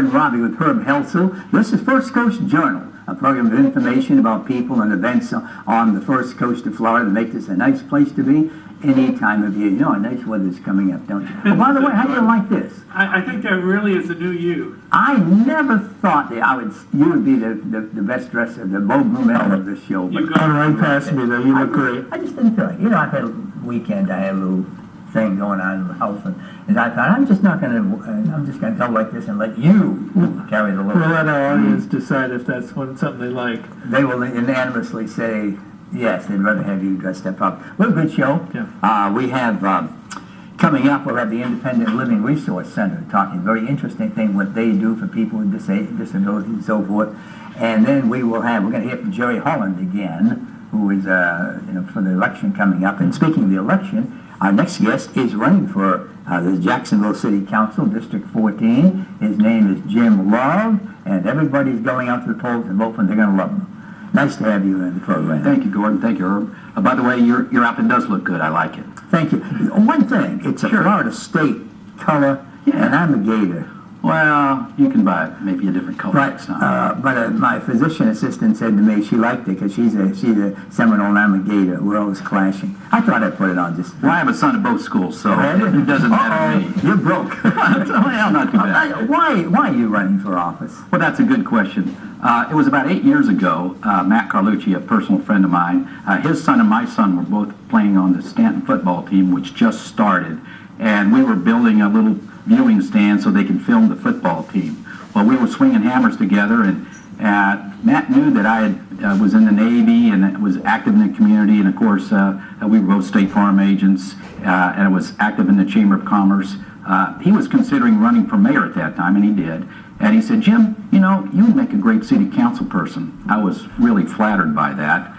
I'm Robbie with Helsel. This is First Coast Journal, a program of information about people and events on the first coast of Florida that make this a nice place to be any time of year. You know, nice weather's coming up, don't you? Oh, by the way, how do you like this? I think that really is the new you. I never thought that you would be the best dresser, the Beau Brummel of this show. You've gone right past me, though. You look great. I just didn't feel like, you know, I've had a weekend, I had a little thing going on in the house, and I thought, I'm just going to go like this and let you carry the load. We'll let our audience decide if that's something they like. They will unanimously say, yes, they'd rather have you dressed up properly. Well, good show. Yeah. We have, coming up, we'll have the Independent Living Resource Center talking, very interesting thing, what they do for people with disabilities and so forth. And then we're going to hear from Jerry Holland again, who is, for the election coming up. And speaking of the election, our next guest is running for the Jacksonville City Council, District 14. His name is Jim Love, and everybody's going out to the polls and vote for him. They're going to love him. Nice to have you in the program. Thank you, Gordon. Thank you, Herb. By the way, your outfit does look good. I like it. Thank you. One thing, it's a Florida State color, and I'm a Gator. Well, you can buy it maybe a different color Right, next time. but my physician assistant said to me she liked it because she's a Seminole and I'm a Gator. We're always clashing. I thought I'd put it on just. Well, I have a son at both schools, so it doesn't matter to me. You're broke. Well, not too bad. Why are you running for office? Well, that's a good question. It was about 8 years ago. Matt Carlucci, a personal friend of mine, his son and my son were both playing on the Stanton football team, which just started, and we were building a little viewing stand so they could film the football team. Well, we were swinging hammers together, and Matt knew that I was in the Navy and was active in the community, and of course we were both State Farm agents, and I was active in the Chamber of Commerce. He was considering running for mayor at that time, and he did. And he said, Jim, you know, you would make a great city council person. I was really flattered by that.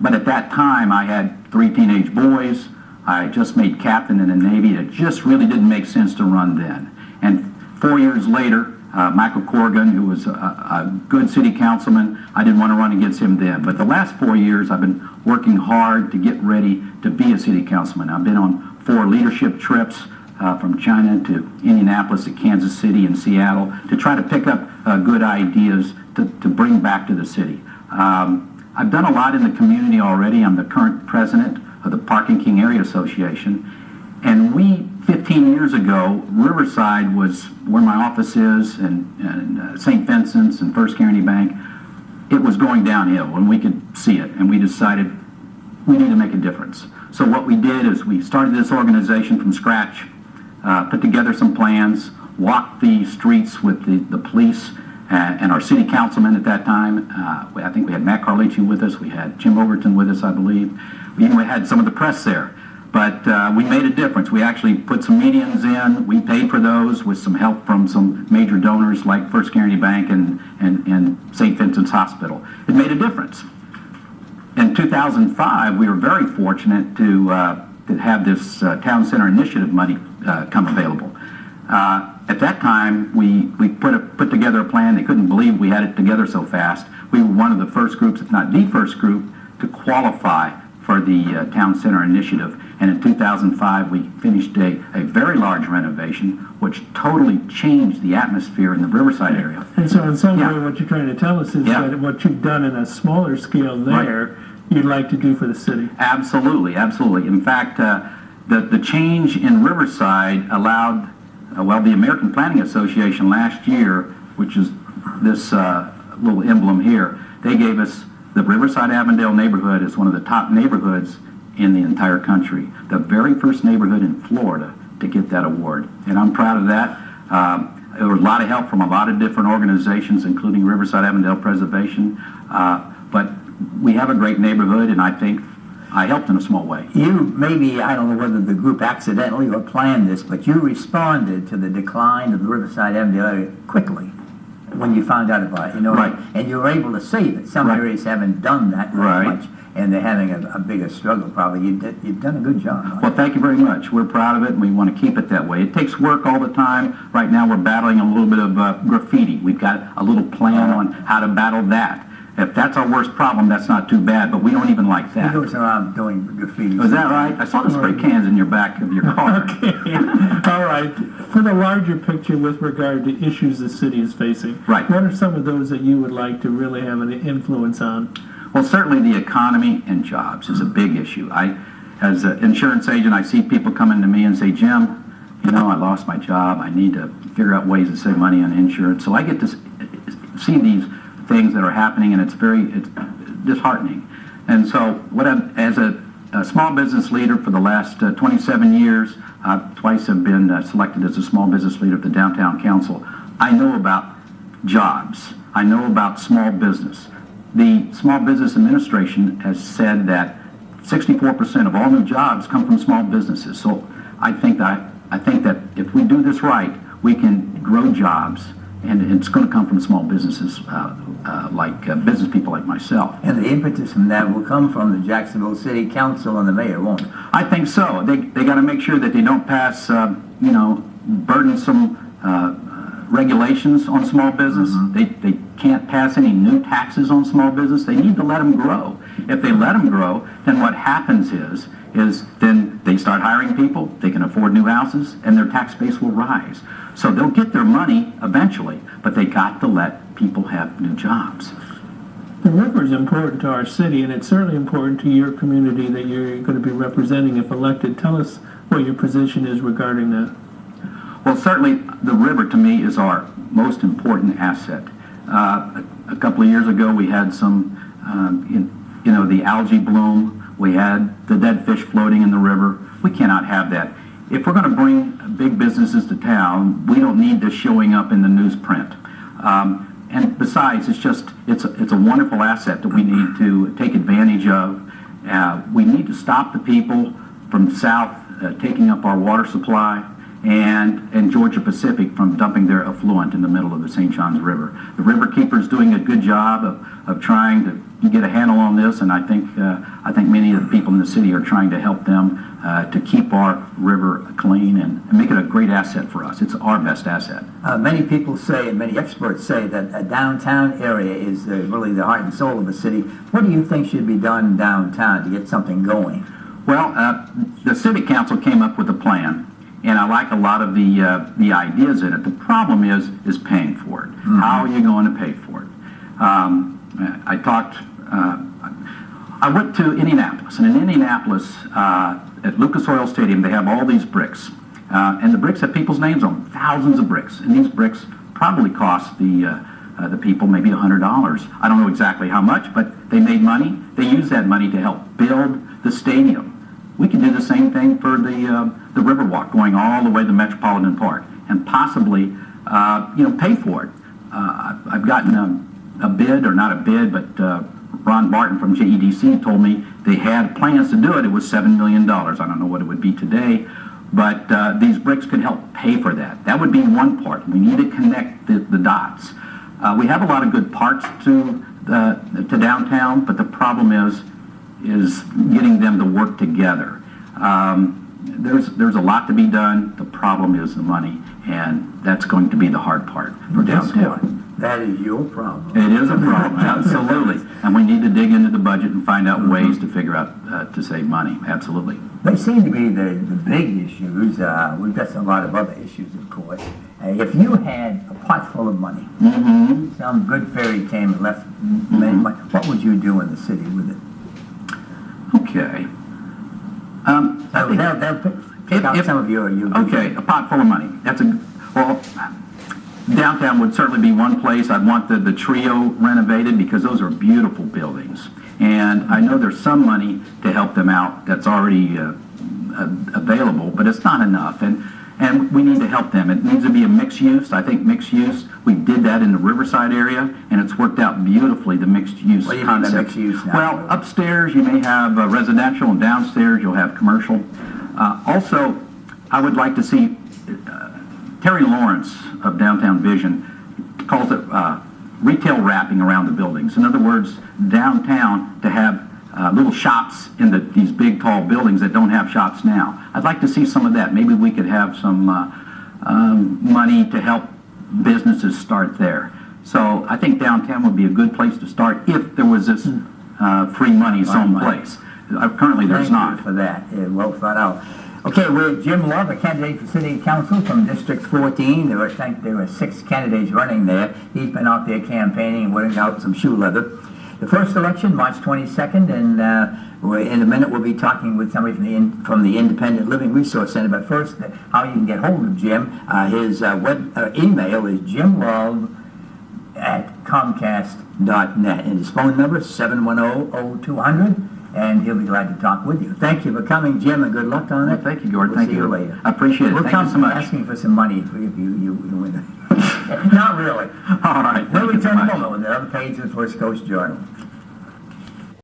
But at that time, I had 3 teenage boys. I just made captain in the Navy. It just really didn't make sense to run then. And 4 years later, Michael Corrigan, who was a good city councilman, I didn't want to run against him then. But the last 4 years, I've been working hard to get ready to be a city councilman. I've been on 4 leadership trips from China to Indianapolis to Kansas City and Seattle to try to pick up good ideas to bring back to the city. I've done a lot in the community already. I'm the current president of the Park and King Area Association. And 15 years ago, Riverside was where my office is, and St. Vincent's and First Guaranty Bank. It was going downhill, and we could see it. And we decided we need to make a difference. So what we did is we started this organization from scratch, put together some plans, walked the streets with the police and our city councilman at that time. I think we had Matt Carlucci with us. We had Jim Overton with us, I believe. We even had some of the press there. But we made a difference. We actually put some medians in. We paid for those with some help from some major donors like First Guaranty Bank and St. Vincent's Hospital. It made a difference. In 2005, we were very fortunate to have this Town Center Initiative money come available. At that time, we put together a plan. They couldn't believe we had it together so fast. We were one of the first groups, if not the first group, to qualify for the Town Center Initiative. And in 2005, we finished a very large renovation, which totally changed the atmosphere in the Riverside area. And so in some way, what you're trying to tell us is that what you've done in a smaller scale there, you'd like to do for the city. Absolutely, absolutely. In fact, the change in Riverside allowed, the American Planning Association last year, which is this little emblem here, they gave us the Riverside-Avondale neighborhood is one of the top neighborhoods in the entire country. The very first neighborhood in Florida to get that award. And I'm proud of that. There was a lot of help from a lot of different organizations, including Riverside-Avondale Preservation. But we have a great neighborhood, and I think I helped in a small way. You maybe, I don't know whether the group accidentally or planned this, but you responded to the decline of the Riverside-Avondale area quickly when you found out about it, you know, right. And you were able to save it. Some areas haven't done that very much, and they're having a bigger struggle probably. You've done a good job. Well, thank you very much. We're proud of it, and we want to keep it that way. It takes work all the time. Right now we're battling a little bit of graffiti. We've got a little plan on how to battle that. if that's our worst problem, that's not too bad, but we don't even like He that. goes around doing graffiti. Was that right? I saw the spray cans in your back of your car. Okay, all right. For the larger picture with regard to issues the city is facing, Right. what are some of those that you would like to really have an influence on? Well, certainly the economy and jobs is a big issue. As an insurance agent, I see people coming to me and say, Jim, you know, I lost my job. I need to figure out ways to save money on insurance. So I get to see these things that are happening, and it's disheartening. And so, as a small business leader for the last 27 years, twice have been selected as a small business leader at the Downtown Council. I know about jobs. I know about small business. The Small Business Administration has said that 64% of all new jobs come from small businesses. So I think that if we do this right, we can grow jobs, and it's going to come from small businesses like business people like myself. And the impetus from that will come from the Jacksonville City Council and the mayor, won't it? I think so. They got to make sure that they don't pass, burdensome regulations on small business. They can't pass any new taxes on small business. They need to let them grow. If they let them grow, then what happens is then they start hiring people, they can afford new houses, and their tax base will rise. So they'll get their money eventually, but they got to let people have new jobs. The river is important to our city, and it's certainly important to your community that you're going to be representing if elected. Tell us what your position is regarding that. Well, certainly the river to me is our most important asset. A couple of years ago we had some, the algae bloom. We had the dead fish floating in the river. We cannot have that. If we're going to bring big businesses to town, we don't need this showing up in the newsprint. And besides, it's a wonderful asset that we need to take advantage of. We need to stop the people from south taking up our water supply, and Georgia Pacific from dumping their effluent in the middle of the St. Johns River. The river keeper's doing a good job of trying to get a handle on this, and I think many of the people in the city are trying to help them to keep our river clean and make it a great asset for us. It's our best asset. Many people say, and many experts say, that a downtown area is really the heart and soul of the city. What do you think should be done downtown to get something going? Well, the Civic Council came up with a plan, and I like a lot of the ideas in it. The problem is paying for it. How are you going to pay for it? I went to Indianapolis, and in Indianapolis, at Lucas Oil Stadium, they have all these bricks. And the bricks have people's names on them, thousands of bricks. And these bricks probably cost the people maybe $100. I don't know exactly how much, but they made money. They used that money to help build the stadium. We can do the same thing for the Riverwalk going all the way to Metropolitan Park, and possibly, pay for it. I've gotten a bid, or not a bid, but Ron Barton from JEDC told me they had plans to do it. It was $7 million. I don't know what it would be today, but these bricks could help pay for that. That would be one part. We need to connect the dots. We have a lot of good parts to downtown, but the problem is getting them to work together. There's a lot to be done. The problem is the money, and that's going to be the hard part for downtown. That is your problem. It is a problem, absolutely. And we need to dig into the budget and find out ways to figure out to save money, absolutely. They seem to be the big issues. We've got a lot of other issues, of course. If you had a pot full of money, some good fairy came and left many money, what would you do in the city with it? Okay. They'll pick out some of your Okay, a pot full of money. Downtown would certainly be one place. I'd want the trio renovated because those are beautiful buildings. And I know there's some money to help them out that's already available, but it's not enough. And we need to help them. It needs to be a mixed use. I think mixed use, we did that in the Riverside area, and it's worked out beautifully, the mixed use What do you concept. mean by mixed use now? Well, upstairs you may have residential, and downstairs you'll have commercial. Also, I would like to see Terry Lawrence of Downtown Vision calls it retail wrapping around the buildings. In other words, downtown to have little shops in these big tall buildings that don't have shops now. I'd like to see some of that. Maybe we could have some money to help businesses start there. So I think downtown would be a good place to start if there was this free money someplace. Currently, there's Thank you not. for that. Well thought out. Okay, we're Jim Love, a candidate for City Council from District 14. I think there were 6 candidates running there. He's been out there campaigning and wearing out some shoe leather. The first election, March 22nd, and in a minute we'll be talking with somebody from the Independent Living Resource Center. But first, how you can get hold of Jim. His email is jimlove@comcast.net, and his phone number is 710-0200. And he'll be glad to talk with you. Thank you for coming, Jim, and good luck on it. Well, thank you, Gordon. We'll Thank see you. later. I appreciate it. We'll Thank you so come much. asking for some money if you win. Not really. All right. We'll Thank you so return in a much. moment with the other page of the First Coast Journal.